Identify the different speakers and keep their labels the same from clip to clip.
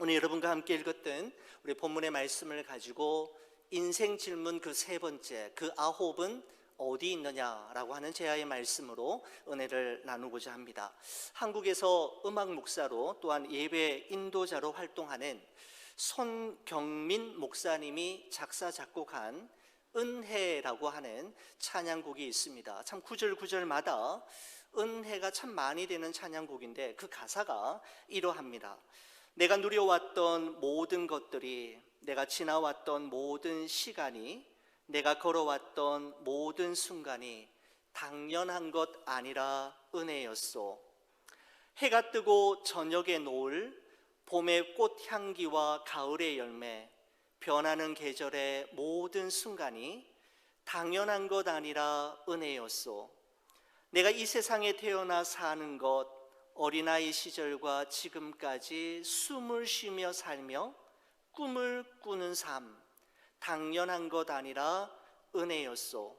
Speaker 1: 오늘 여러분과 함께 읽었던 우리 본문의 말씀을 가지고 인생 질문 그 세 번째, 그 아홉은 어디 있느냐라고 하는 제아의 말씀으로 은혜를 나누고자 합니다. 한국에서 음악 목사로 또한 예배 인도자로 활동하는 손경민 목사님이 작사 작곡한 은혜라고 하는 찬양곡이 있습니다. 참 구절구절마다 은혜가 참 많이 되는 찬양곡인데 그 가사가 이러합니다. 내가 누려왔던 모든 것들이, 내가 지나왔던 모든 시간이, 내가 걸어왔던 모든 순간이 당연한 것 아니라 은혜였소. 해가 뜨고 저녁의 노을, 봄의 꽃향기와 가을의 열매, 변하는 계절의 모든 순간이 당연한 것 아니라 은혜였소. 내가 이 세상에 태어나 사는 것, 어린아이 시절과 지금까지 숨을 쉬며 살며 꿈을 꾸는 삶, 당연한 것 아니라 은혜였소.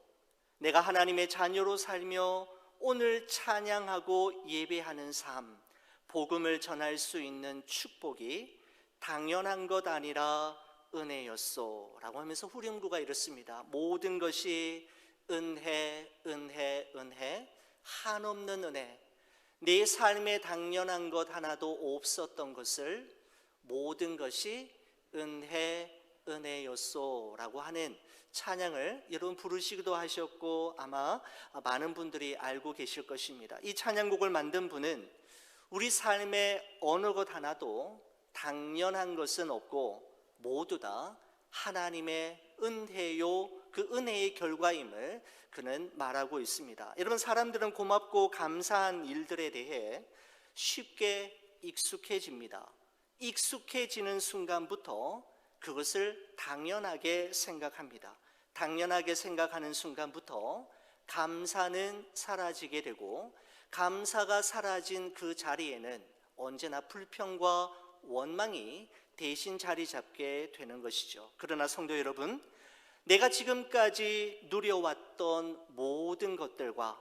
Speaker 1: 내가 하나님의 자녀로 살며 오늘 찬양하고 예배하는 삶, 복음을 전할 수 있는 축복이 당연한 것 아니라 은혜였소 라고 하면서 후렴구가 이렇습니다. 모든 것이 은혜, 은혜, 은혜, 한없는 은혜. 내 삶에 당연한 것 하나도 없었던 것을 모든 것이 은혜, 은혜였소 라고 하는 찬양을 여러분 부르시기도 하셨고 아마 많은 분들이 알고 계실 것입니다. 이 찬양곡을 만든 분은 우리 삶에 어느 것 하나도 당연한 것은 없고 모두 다 하나님의 은혜요, 그 은혜의 결과임을 그는 말하고 있습니다. 여러분, 사람들은 고맙고 감사한 일들에 대해 쉽게 익숙해집니다. 익숙해지는 순간부터 그것을 당연하게 생각합니다. 당연하게 생각하는 순간부터 감사는 사라지게 되고, 감사가 사라진 그 자리에는 언제나 불평과 원망이 대신 자리 잡게 되는 것이죠. 그러나 성도 여러분, 내가 지금까지 누려왔던 모든 것들과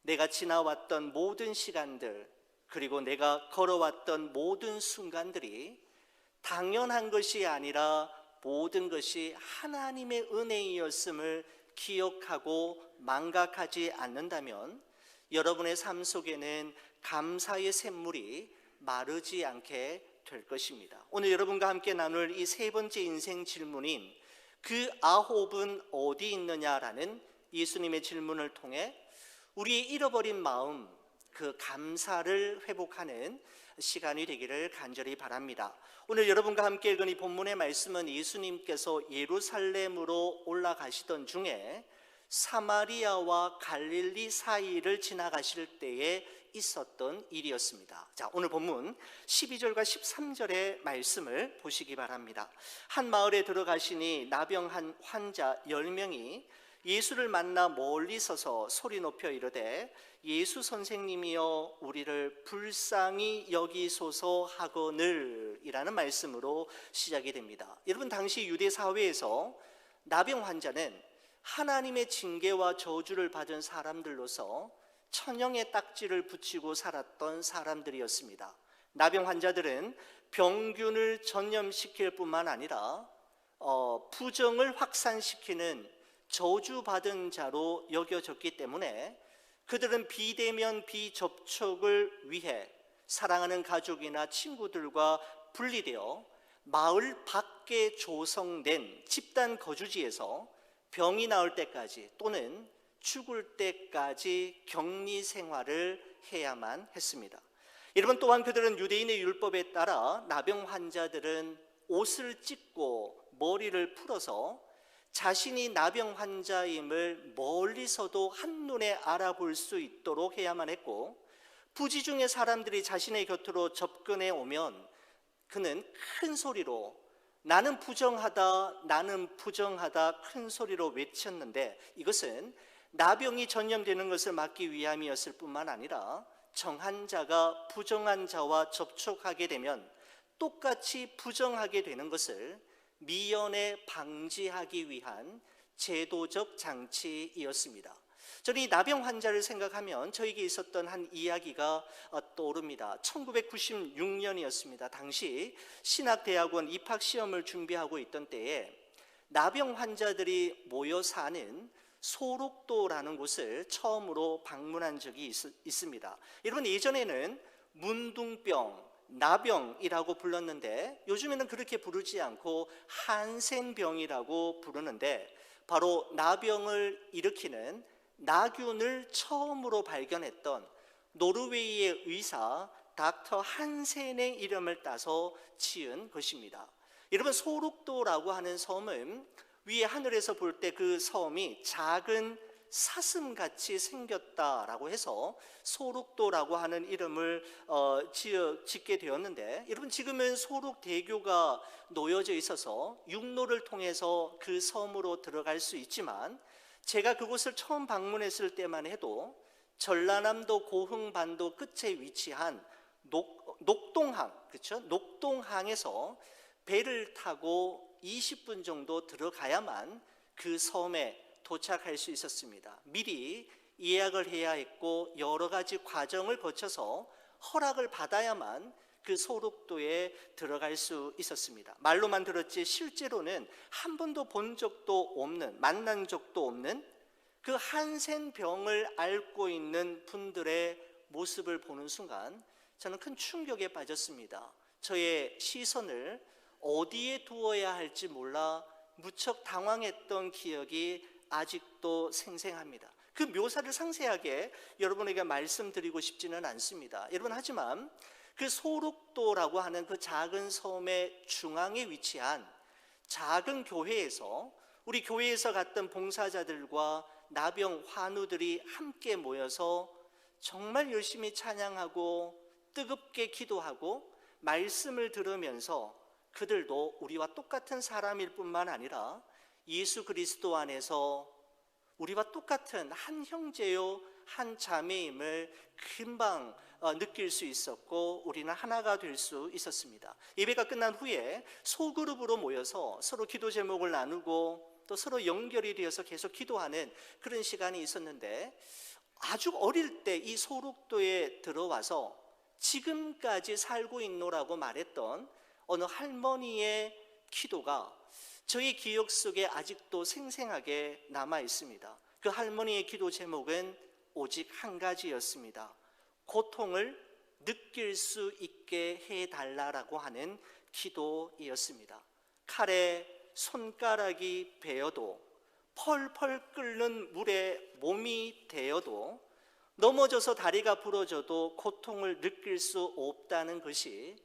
Speaker 1: 내가 지나왔던 모든 시간들, 그리고 내가 걸어왔던 모든 순간들이 당연한 것이 아니라 모든 것이 하나님의 은혜이었음을 기억하고 망각하지 않는다면 여러분의 삶 속에는 감사의 샘물이 마르지 않게 될 것입니다. 오늘 여러분과 함께 나눌 이 세 번째 인생 질문인 그 아홉은 어디 있느냐라는 예수님의 질문을 통해 우리의 잃어버린 마음, 그 감사를 회복하는 시간이 되기를 간절히 바랍니다. 오늘 여러분과 함께 읽은 이 본문의 말씀은 예수님께서 예루살렘으로 올라가시던 중에 사마리아와 갈릴리 사이를 지나가실 때에 있었던 일이었습니다. 자, 오늘 본문 12절과 13절의 말씀을 보시기 바랍니다. 한 마을에 들어가시니 나병한 환자 10명이 예수를 만나 멀리 서서 소리 높여 이르되 예수 선생님이여 우리를 불쌍히 여기소서 하거늘 이라는 말씀으로 시작이 됩니다. 여러분, 당시 유대 사회에서 나병 환자는 하나님의 징계와 저주를 받은 사람들로서 천형의 딱지를 붙이고 살았던 사람들이었습니다. 나병 환자들은 병균을 전염시킬 뿐만 아니라 부정을 확산시키는 저주받은 자로 여겨졌기 때문에 그들은 비대면 비접촉을 위해 사랑하는 가족이나 친구들과 분리되어 마을 밖에 조성된 집단 거주지에서 병이 나을 때까지 또는 죽을 때까지 격리 생활을 해야만 했습니다. 여러분, 또한 그들은 유대인의 율법에 따라 나병 환자들은 옷을 찢고 머리를 풀어서 자신이 나병 환자임을 멀리서도 한눈에 알아볼 수 있도록 해야만 했고, 부지 중에 사람들이 자신의 곁으로 접근해 오면 그는 큰 소리로 나는 부정하다, 나는 부정하다 큰 소리로 외쳤는데, 이것은 나병이 전염되는 것을 막기 위함이었을 뿐만 아니라 정한 자가 부정한 자와 접촉하게 되면 똑같이 부정하게 되는 것을 미연에 방지하기 위한 제도적 장치이었습니다. 저는 이 나병 환자를 생각하면 저에게 있었던 한 이야기가 떠오릅니다. 1996년이었습니다. 당시 신학대학원 입학시험을 준비하고 있던 때에 나병 환자들이 모여 사는 소록도라는 곳을 처음으로 방문한 적이 있습니다. 여러분, 예전에는 문둥병, 나병이라고 불렀는데 요즘에는 그렇게 부르지 않고 한센병이라고 부르는데, 바로 나병을 일으키는 나균을 처음으로 발견했던 노르웨이의 의사 닥터 한센의 이름을 따서 지은 것입니다. 여러분, 소록도라고 하는 섬은 위에 하늘에서 볼 때 그 섬이 작은 사슴같이 생겼다라고 해서 소록도라고 하는 이름을 짓게 되었는데, 여러분, 지금은 소록대교가 놓여져 있어서 육로를 통해서 그 섬으로 들어갈 수 있지만, 제가 그곳을 처음 방문했을 때만 해도 전라남도 고흥반도 끝에 위치한 녹동항, 그렇죠? 녹동항에서 배를 타고 20분 정도 들어가야만 그 섬에 도착할 수 있었습니다. 미리 예약을 해야 했고 여러 가지 과정을 거쳐서 허락을 받아야만 그 소록도에 들어갈 수 있었습니다. 말로만 들었지 실제로는 한 번도 본 적도 없는, 만난 적도 없는 그 한센병을 앓고 있는 분들의 모습을 보는 순간 저는 큰 충격에 빠졌습니다. 저의 시선을 어디에 두어야 할지 몰라 무척 당황했던 기억이 아직도 생생합니다. 그 묘사를 상세하게 여러분에게 말씀드리고 싶지는 않습니다. 여러분, 하지만 그 소록도라고 하는 그 작은 섬의 중앙에 위치한 작은 교회에서 우리 교회에서 갔던 봉사자들과 나병 환우들이 함께 모여서 정말 열심히 찬양하고 뜨겁게 기도하고 말씀을 들으면서 그들도 우리와 똑같은 사람일 뿐만 아니라 예수 그리스도 안에서 우리와 똑같은 한 형제요 한 자매임을 금방 느낄 수 있었고 우리는 하나가 될 수 있었습니다. 예배가 끝난 후에 소그룹으로 모여서 서로 기도 제목을 나누고 또 서로 연결이 되어서 계속 기도하는 그런 시간이 있었는데, 아주 어릴 때 이 소록도에 들어와서 지금까지 살고 있노라고 말했던 어느 할머니의 기도가 저희 기억 속에 아직도 생생하게 남아 있습니다. 그 할머니의 기도 제목은 오직 한 가지였습니다. 고통을 느낄 수 있게 해달라고 하는 기도이었습니다. 칼에 손가락이 베어도, 펄펄 끓는 물에 몸이 데어도, 넘어져서 다리가 부러져도 고통을 느낄 수 없다는 것이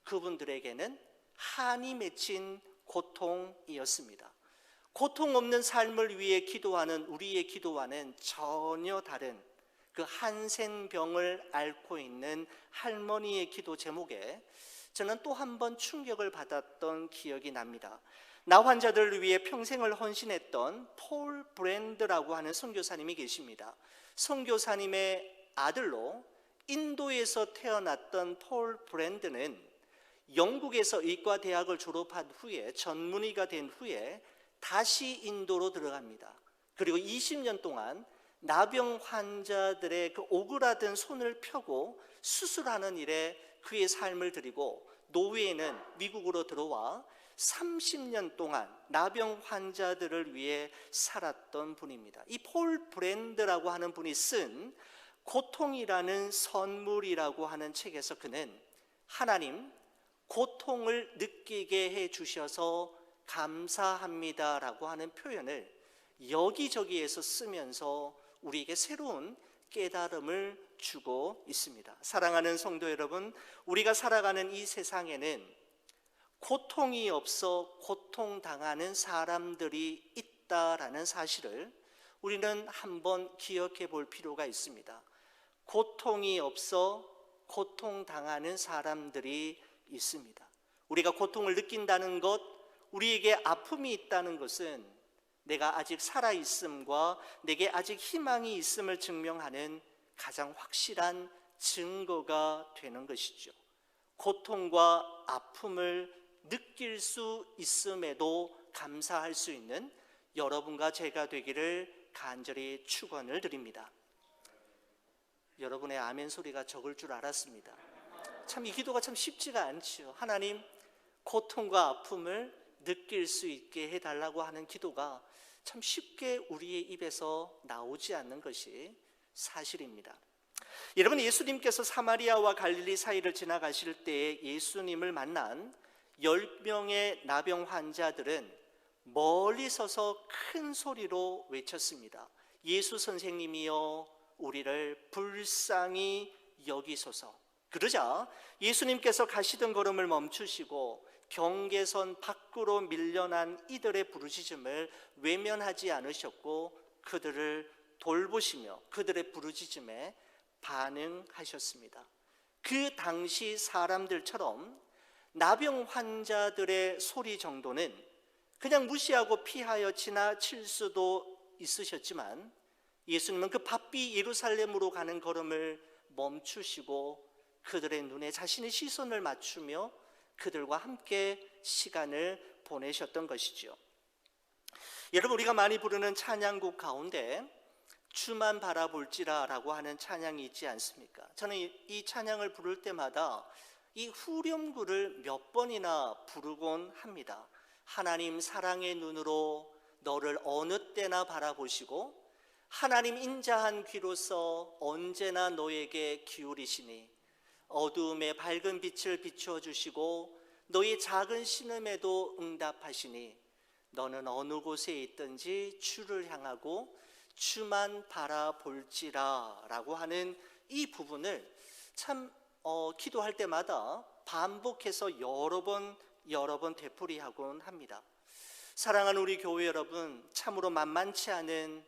Speaker 1: 그분들에게는 한이 맺힌 고통이었습니다. 고통 없는 삶을 위해 기도하는 우리의 기도와는 전혀 다른 그 한센병을 앓고 있는 할머니의 기도 제목에 저는 또 한 번 충격을 받았던 기억이 납니다. 나 환자들을 위해 평생을 헌신했던 폴 브랜드라고 하는 선교사님이 계십니다. 선교사님의 아들로 인도에서 태어났던 폴 브랜드는 영국에서 의과대학을 졸업한 후에 전문의가 된 후에 다시 인도로 들어갑니다. 그리고 20년 동안 나병 환자들의 그 오그라든 손을 펴고 수술하는 일에 그의 삶을 드리고, 노후에는 미국으로 들어와 30년 동안 나병 환자들을 위해 살았던 분입니다. 이 폴 브랜드라고 하는 분이 쓴 고통이라는 선물이라고 하는 책에서 그는 하나님, 고통을 느끼게 해 주셔서 감사합니다라고 하는 표현을 여기저기에서 쓰면서 우리에게 새로운 깨달음을 주고 있습니다. 사랑하는 성도 여러분, 우리가 살아가는 이 세상에는 고통이 없어 고통당하는 사람들이 있다라는 사실을 우리는 한번 기억해 볼 필요가 있습니다. 고통이 없어 고통당하는 사람들이 있습니다. 우리가 고통을 느낀다는 것, 우리에게 아픔이 있다는 것은 내가 아직 살아있음과 내게 아직 희망이 있음을 증명하는 가장 확실한 증거가 되는 것이죠. 고통과 아픔을 느낄 수 있음에도 감사할 수 있는 여러분과 제가 되기를 간절히 축원을 드립니다. 여러분의 아멘 소리가 적을 줄 알았습니다. 참 이 기도가 참 쉽지가 않지요. 하나님, 고통과 아픔을 느낄 수 있게 해달라고 하는 기도가 참 쉽게 우리의 입에서 나오지 않는 것이 사실입니다. 여러분, 예수님께서 사마리아와 갈릴리 사이를 지나가실 때 예수님을 만난 10명의 나병 환자들은 멀리 서서 큰 소리로 외쳤습니다. 예수 선생님이여, 우리를 불쌍히 여기소서. 그러자 예수님께서 가시던 걸음을 멈추시고 경계선 밖으로 밀려난 이들의 부르짖음을 외면하지 않으셨고 그들을 돌보시며 그들의 부르짖음에 반응하셨습니다. 그 당시 사람들처럼 나병 환자들의 소리 정도는 그냥 무시하고 피하여 지나칠 수도 있으셨지만 예수님은 그 바삐 예루살렘으로 가는 걸음을 멈추시고 그들의 눈에 자신의 시선을 맞추며 그들과 함께 시간을 보내셨던 것이죠. 여러분, 우리가 많이 부르는 찬양곡 가운데 주만 바라볼지라라고 하는 찬양이 있지 않습니까? 저는 이 찬양을 부를 때마다 이 후렴구를 몇 번이나 부르곤 합니다. 하나님 사랑의 눈으로 너를 어느 때나 바라보시고 하나님 인자한 귀로서 언제나 너에게 기울이시니 어두움에 밝은 빛을 비추어 주시고 너의 작은 신음에도 응답하시니 너는 어느 곳에 있든지 주를 향하고 주만 바라볼지라 라고 하는 이 부분을 참 기도할 때마다 반복해서 여러 번 되풀이하곤 합니다. 사랑하는 우리 교회 여러분, 참으로 만만치 않은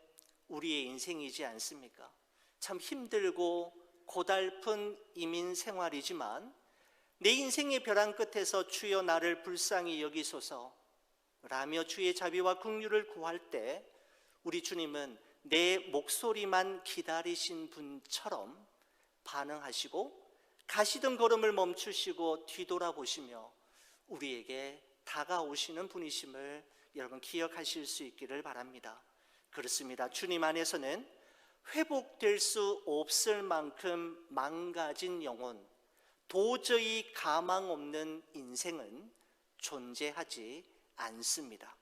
Speaker 1: 우리의 인생이지 않습니까? 참 힘들고 고달픈 이민 생활이지만 내 인생의 벼랑 끝에서 주여 나를 불쌍히 여기소서 라며 주의 자비와 긍휼을 구할 때 우리 주님은 내 목소리만 기다리신 분처럼 반응하시고 가시던 걸음을 멈추시고 뒤돌아보시며 우리에게 다가오시는 분이심을 여러분 기억하실 수 있기를 바랍니다. 그렇습니다. 주님 안에서는 회복될 수 없을 만큼 망가진 영혼, 도저히 가망 없는 인생은 존재하지 않습니다.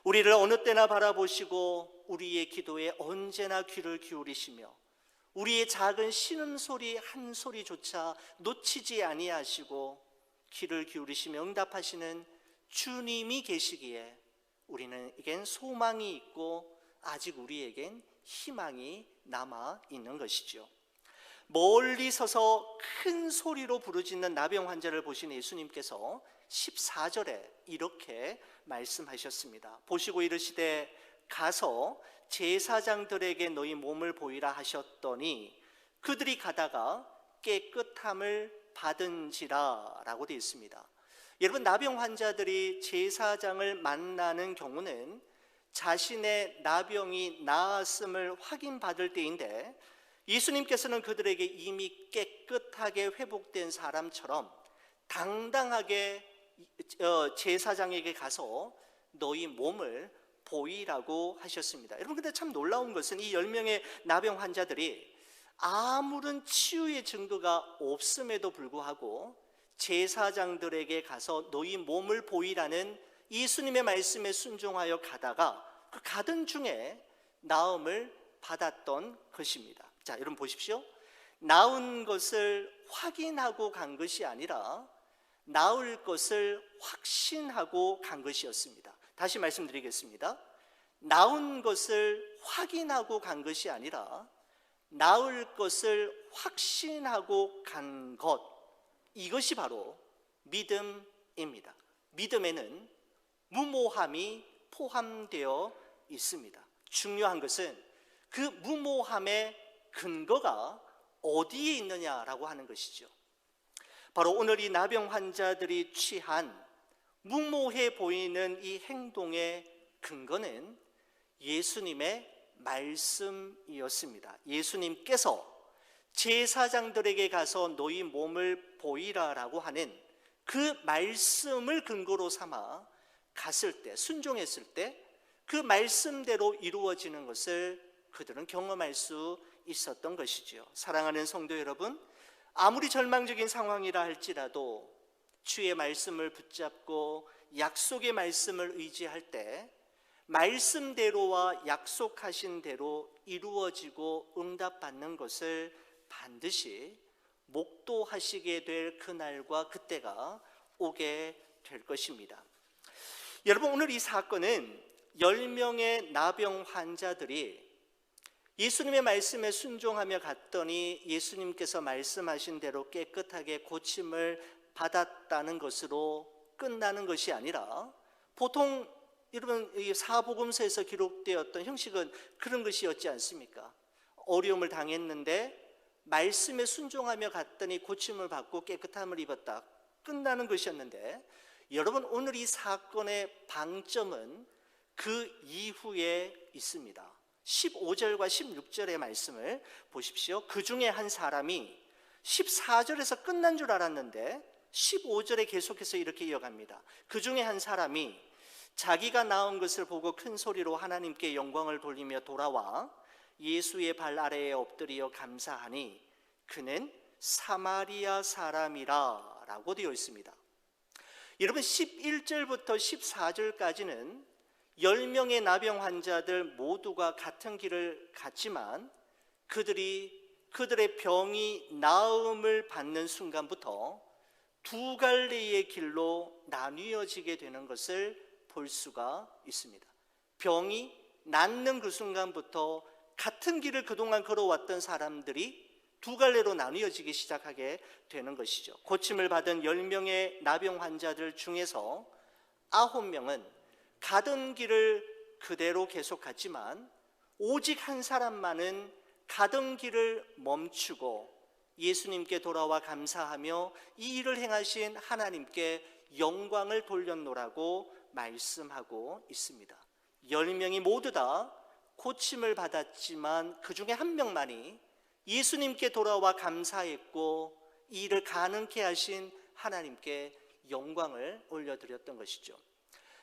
Speaker 1: 우리를 어느 때나 바라보시고 우리의 기도에 언제나 귀를 기울이시며 우리의 작은 신음소리 한 소리조차 놓치지 아니하시고 귀를 기울이시며 응답하시는 주님이 계시기에 우리에겐 소망이 있고 아직 우리에겐 희망이 남아 있는 것이죠. 멀리 서서 큰 소리로 부르짖는 나병 환자를 보신 예수님께서 14절에 이렇게 말씀하셨습니다. 보시고 이르시되 가서 제사장들에게 너희 몸을 보이라 하셨더니 그들이 가다가 깨끗함을 받은지라 라고 되어 있습니다. 여러분, 나병 환자들이 제사장을 만나는 경우는 자신의 나병이 나았음을 확인받을 때인데 예수님께서는 그들에게 이미 깨끗하게 회복된 사람처럼 당당하게 제사장에게 가서 너희 몸을 보이라고 하셨습니다. 여러분, 근데 참 놀라운 것은 이 10명의 나병 환자들이 아무런 치유의 증거가 없음에도 불구하고 제사장들에게 가서 너희 몸을 보이라는 예수님의 말씀에 순종하여 가다가 그 가던 중에 나음을 받았던 것입니다. 자, 여러분 보십시오. 나은 것을 확인하고 간 것이 아니라 나을 것을 확신하고 간 것이었습니다. 다시 말씀드리겠습니다. 나은 것을 확인하고 간 것이 아니라 나을 것을 확신하고 간 것, 이것이 바로 믿음입니다. 믿음에는 무모함이 포함되어 있습니다. 중요한 것은 그 무모함의 근거가 어디에 있느냐라고 하는 것이죠. 바로 오늘 이 나병 환자들이 취한 무모해 보이는 이 행동의 근거는 예수님의 말씀이었습니다. 예수님께서 제사장들에게 가서 너희 몸을 보이라라고 하는 그 말씀을 근거로 삼아 갔을 때, 순종했을 때 그 말씀대로 이루어지는 것을 그들은 경험할 수 있었던 것이지요. 사랑하는 성도 여러분, 아무리 절망적인 상황이라 할지라도 주의 말씀을 붙잡고 약속의 말씀을 의지할 때 말씀대로와 약속하신 대로 이루어지고 응답받는 것을 반드시 목도하시게 될 그날과 그때가 오게 될 것입니다. 여러분, 오늘 이 사건은 10명의 나병 환자들이 예수님의 말씀에 순종하며 갔더니 예수님께서 말씀하신 대로 깨끗하게 고침을 받았다는 것으로 끝나는 것이 아니라, 보통 여러분 이 사복음서에서 기록되었던 형식은 그런 것이었지 않습니까? 어려움을 당했는데 말씀에 순종하며 갔더니 고침을 받고 깨끗함을 입었다, 끝나는 것이었는데, 여러분 오늘 이 사건의 방점은 그 이후에 있습니다. 15절과 16절의 말씀을 보십시오. 그 중에 한 사람이 14절에서 끝난 줄 알았는데 15절에 계속해서 이렇게 이어갑니다. 그 중에 한 사람이 자기가 낳은 것을 보고 큰 소리로 하나님께 영광을 돌리며 돌아와 예수의 발 아래에 엎드려 감사하니 그는 사마리아 사람이라 라고 되어 있습니다. 여러분, 11절부터 14절까지는 10명의 나병 환자들 모두가 같은 길을 갔지만 그들의 병이 나음을 받는 순간부터 두 갈래의 길로 나뉘어지게 되는 것을 볼 수가 있습니다. 병이 낫는 그 순간부터 같은 길을 그동안 걸어왔던 사람들이 두 갈래로 나뉘어지기 시작하게 되는 것이죠. 고침을 받은 10명의 나병 환자들 중에서 9명은 가던 길을 그대로 계속 갔지만 오직 한 사람만은 가던 길을 멈추고 예수님께 돌아와 감사하며 이 일을 행하신 하나님께 영광을 돌렸노라고 말씀하고 있습니다. 10명이 모두 다 고침을 받았지만 그 중에 한 명만이 예수님께 돌아와 감사했고 이 일을 가능케 하신 하나님께 영광을 올려드렸던 것이죠.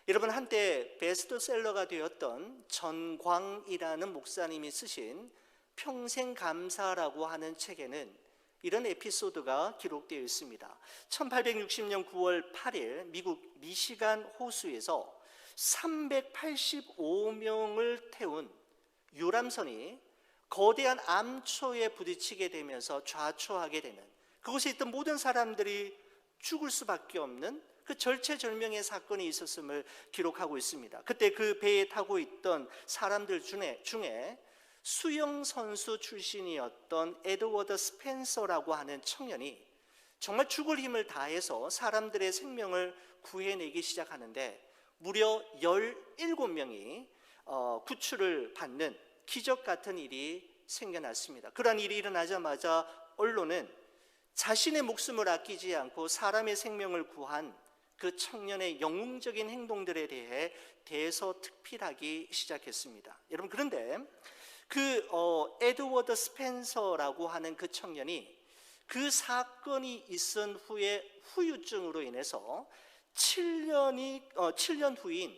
Speaker 1: 여러분, 한때 베스트셀러가 되었던 전광이라는 목사님이 쓰신 평생 감사라고 하는 책에는 이런 에피소드가 기록되어 있습니다. 1860년 9월 8일 미국 미시간 호수에서 385명을 태운 유람선이 거대한 암초에 부딪히게 되면서 좌초하게 되는, 그곳에 있던 모든 사람들이 죽을 수밖에 없는 그 절체절명의 사건이 있었음을 기록하고 있습니다. 그때 그 배에 타고 있던 사람들 중에 수영선수 출신이었던 에드워드 스펜서라고 하는 청년이 정말 죽을 힘을 다해서 사람들의 생명을 구해내기 시작하는데 무려 17명이 구출을 받는 기적 같은 일이 생겨났습니다. 그러한 일이 일어나자마자 언론은 자신의 목숨을 아끼지 않고 사람의 생명을 구한 그 청년의 영웅적인 행동들에 대해 대서특필하기 시작했습니다. 여러분, 그런데 그 에드워드 스펜서라고 하는 그 청년이 그 사건이 있은 후에 후유증으로 인해서 7년 후인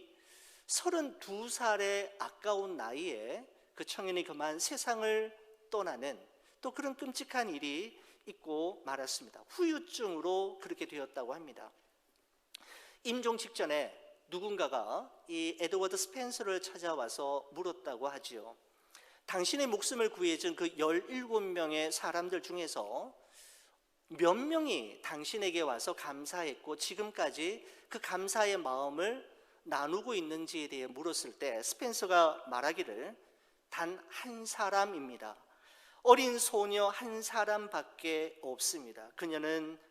Speaker 1: 32살의 아까운 나이에 그 청년이 그만 세상을 떠나는 또 그런 끔찍한 일이 있고 말았습니다. 후유증으로 그렇게 되었다고 합니다. 임종 직전에 누군가가 이 에드워드 스펜서를 찾아와서 물었다고 하지요. 당신의 목숨을 구해준 그 17명의 사람들 중에서 몇 명이 당신에게 와서 감사했고 지금까지 그 감사의 마음을 나누고 있는지에 대해 물었을 때 스펜서가 말하기를 단 한 사람입니다. 어린 소녀 한 사람밖에 없습니다.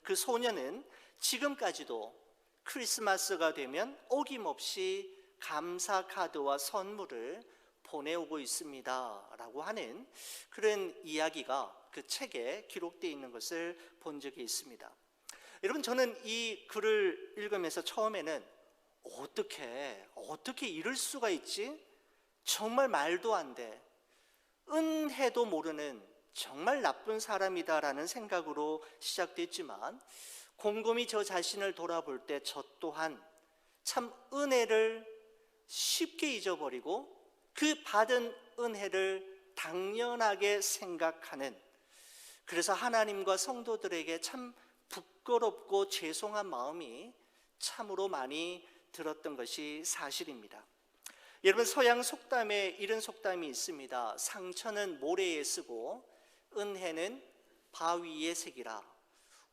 Speaker 1: 그 소녀는 지금까지도 크리스마스가 되면 어김없이 감사 카드와 선물을 보내오고 있습니다 라고 하는 그런 이야기가 그 책에 기록되어 있는 것을 본 적이 있습니다. 여러분, 저는 이 글을 읽으면서 처음에는 어떻게 이럴 수가 있지? 정말 말도 안 돼. 은혜도 모르는 정말 나쁜 사람이다라는 생각으로 시작됐지만 곰곰이 저 자신을 돌아볼 때 저 또한 참 은혜를 쉽게 잊어버리고 그 받은 은혜를 당연하게 생각하는, 그래서 하나님과 성도들에게 참 부끄럽고 죄송한 마음이 참으로 많이 들었던 것이 사실입니다. 여러분, 서양 속담에 이런 속담이 있습니다. 상처는 모래에 쓰고 은혜는 바위에 새기라.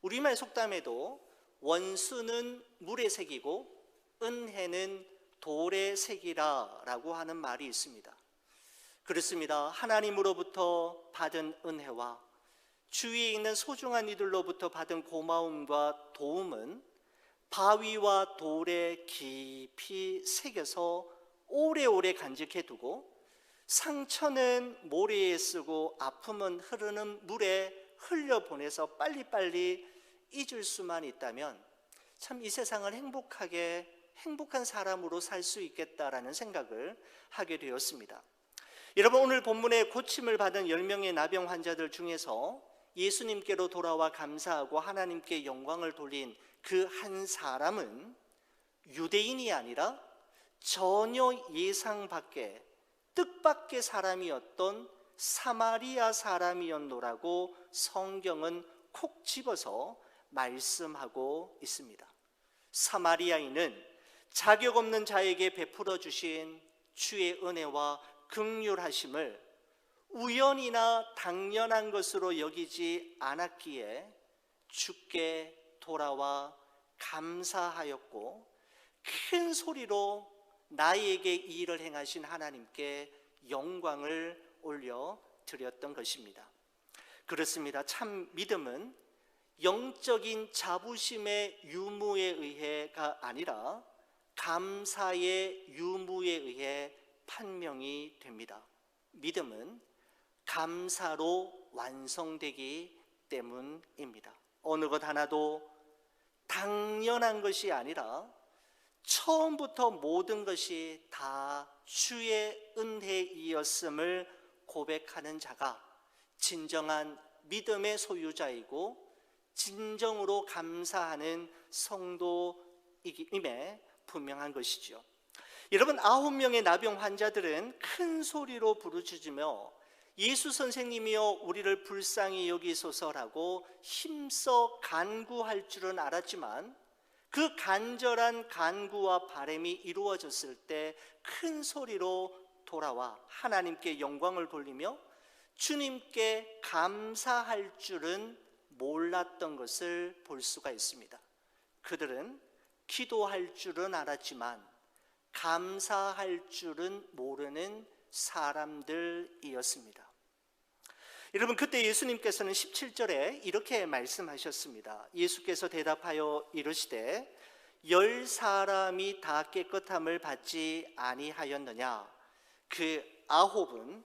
Speaker 1: 우리말 속담에도 원수는 물에 새기고 은혜는 돌에 새기라 라고 하는 말이 있습니다. 그렇습니다. 하나님으로부터 받은 은혜와 주위에 있는 소중한 이들로부터 받은 고마움과 도움은 바위와 돌에 깊이 새겨서 오래오래 간직해 두고, 상처는 모래에 쓰고 아픔은 흐르는 물에 흘려보내서 빨리빨리 잊을 수만 있다면 참 이 세상을 행복한 사람으로 살 수 있겠다라는 생각을 하게 되었습니다. 여러분, 오늘 본문에 고침을 받은 10명의 나병 환자들 중에서 예수님께로 돌아와 감사하고 하나님께 영광을 돌린 그 한 사람은 유대인이 아니라 전혀 예상 밖의 뜻밖의 사람이었던 사마리아 사람이었노라고 성경은 콕 집어서 말씀하고 있습니다. 사마리아인은 자격 없는 자에게 베풀어 주신 주의 은혜와 긍휼하심을 우연이나 당연한 것으로 여기지 않았기에 주께 돌아와 감사하였고, 큰 소리로 나에게 이 일을 행하신 하나님께 영광을 올려 드렸던 것입니다. 그렇습니다. 참 믿음은 영적인 자부심의 유무에 의해가 아니라 감사의 유무에 의해 판명이 됩니다. 믿음은 감사로 완성되기 때문입니다. 어느 것 하나도 당연한 것이 아니라 처음부터 모든 것이 다 주의 은혜이었음을 고백하는 자가 진정한 믿음의 소유자이고 진정으로 감사하는 성도임에 분명한 것이죠. 여러분, 9명의 나병 환자들은 큰 소리로 부르짖으며 예수 선생님이여 우리를 불쌍히 여기소서라고 힘써 간구할 줄은 알았지만, 그 간절한 간구와 바람이 이루어졌을 때 큰 소리로 돌아와 하나님께 영광을 돌리며 주님께 감사할 줄은 몰랐던 것을 볼 수가 있습니다. 그들은 기도할 줄은 알았지만 감사할 줄은 모르는 사람들이었습니다. 여러분, 그때 예수님께서는 17절에 이렇게 말씀하셨습니다. 예수께서 대답하여 이르시되 10사람이 다 깨끗함을 받지 아니하였느냐? 그 9은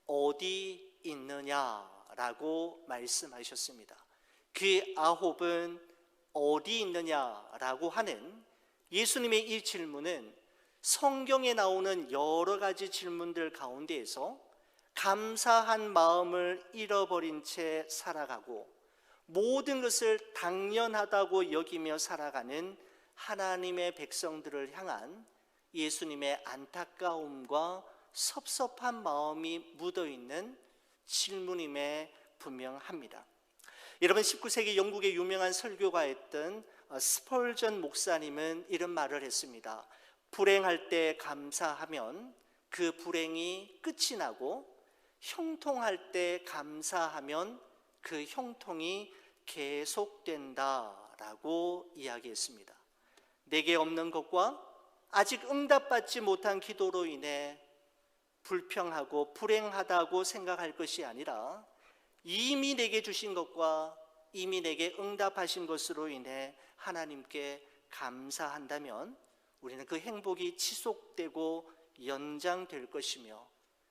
Speaker 1: 어디 있느냐라고 말씀하셨습니다. 그 9은 어디 있느냐라고 하는 예수님의 이 질문은 성경에 나오는 여러 가지 질문들 가운데에서 감사한 마음을 잃어버린 채 살아가고 모든 것을 당연하다고 여기며 살아가는 하나님의 백성들을 향한 예수님의 안타까움과 섭섭한 마음이 묻어있는 질문임에 분명합니다. 여러분, 19세기 영국의 유명한 설교가였던 스펄전 목사님은 이런 말을 했습니다. 불행할 때 감사하면 그 불행이 끝이 나고 형통할 때 감사하면 그 형통이 계속된다라고 이야기했습니다. 내게 없는 것과 아직 응답받지 못한 기도로 인해 불평하고 불행하다고 생각할 것이 아니라 이미 내게 주신 것과 이미 내게 응답하신 것으로 인해 하나님께 감사한다면 우리는 그 행복이 지속되고 연장될 것이며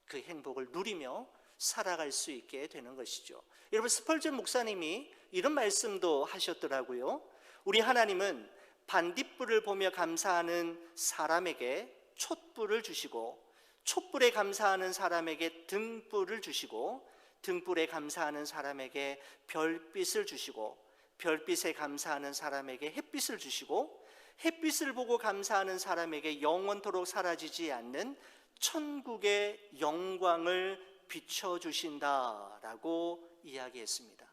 Speaker 1: 그 행복을 누리며 살아갈 수 있게 되는 것이죠. 여러분, 스펄전 목사님이 이런 말씀도 하셨더라고요. 우리 하나님은 반딧불을 보며 감사하는 사람에게 촛불을 주시고, 촛불에 감사하는 사람에게 등불을 주시고, 등불에 감사하는 사람에게 별빛을 주시고, 별빛에 감사하는 사람에게 햇빛을 주시고, 햇빛을 보고 감사하는 사람에게 영원토록 사라지지 않는 천국의 영광을 비춰주신다라고 이야기했습니다.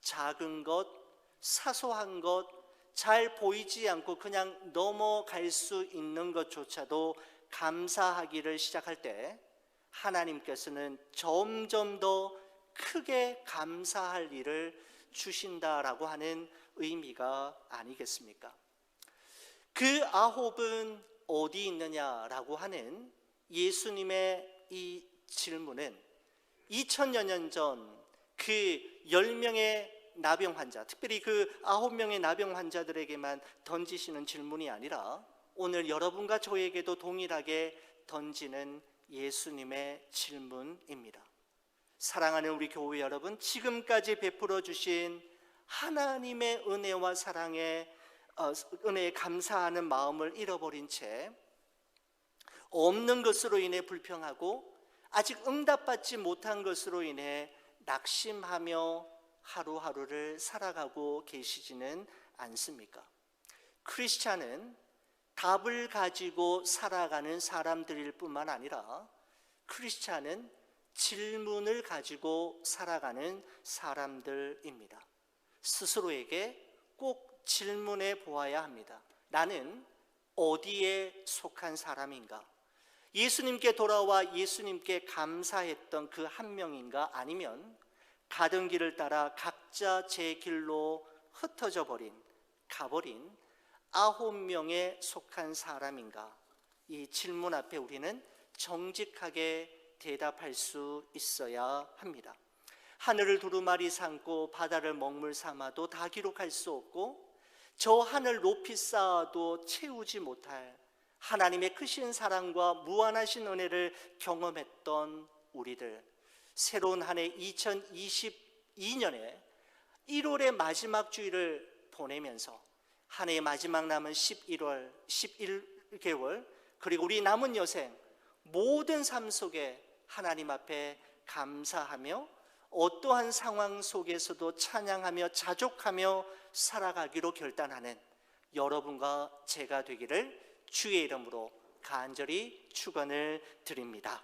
Speaker 1: 작은 것, 사소한 것, 잘 보이지 않고 그냥 넘어갈 수 있는 것조차도 감사하기를 시작할 때 하나님께서는 점점 더 크게 감사할 일을 주신다라고 하는 의미가 아니겠습니까? 그 아홉은 어디 있느냐라고 하는 예수님의 이 질문은 2000여 년 전 그 10명의 나병 환자, 특별히 그 9명의 나병 환자들에게만 던지시는 질문이 아니라 오늘 여러분과 저에게도 동일하게 던지는 예수님의 질문입니다. 사랑하는 우리 교회 여러분, 지금까지 베풀어 주신 하나님의 은혜와 사랑에 은혜에 감사하는 마음을 잃어버린 채 없는 것으로 인해 불평하고 아직 응답받지 못한 것으로 인해 낙심하며 하루하루를 살아가고 계시지는 않습니까? 크리스찬은 답을 가지고 살아가는 사람들일 뿐만 아니라 크리스찬은 질문을 가지고 살아가는 사람들입니다. 스스로에게 꼭 질문해 보아야 합니다. 나는 어디에 속한 사람인가? 예수님께 돌아와 예수님께 감사했던 그 한 명인가? 아니면 가던 길을 따라 각자 제 길로 흩어져 가버린 9명에 속한 사람인가? 이 질문 앞에 우리는 정직하게 대답할 수 있어야 합니다. 하늘을 두루마리 삼고 바다를 먹물 삼아도 다 기록할 수 없고 저 하늘 높이 쌓아도 채우지 못할 하나님의 크신 사랑과 무한하신 은혜를 경험했던 우리들, 새로운 한 해 2022년에 1월의 마지막 주일을 보내면서 한 해의 마지막 남은 11개월 그리고 우리 남은 여생 모든 삶 속에 하나님 앞에 감사하며 어떠한 상황 속에서도 찬양하며 자족하며 살아가기로 결단하는 여러분과 제가 되기를 주의 이름으로 간절히 축원을 드립니다.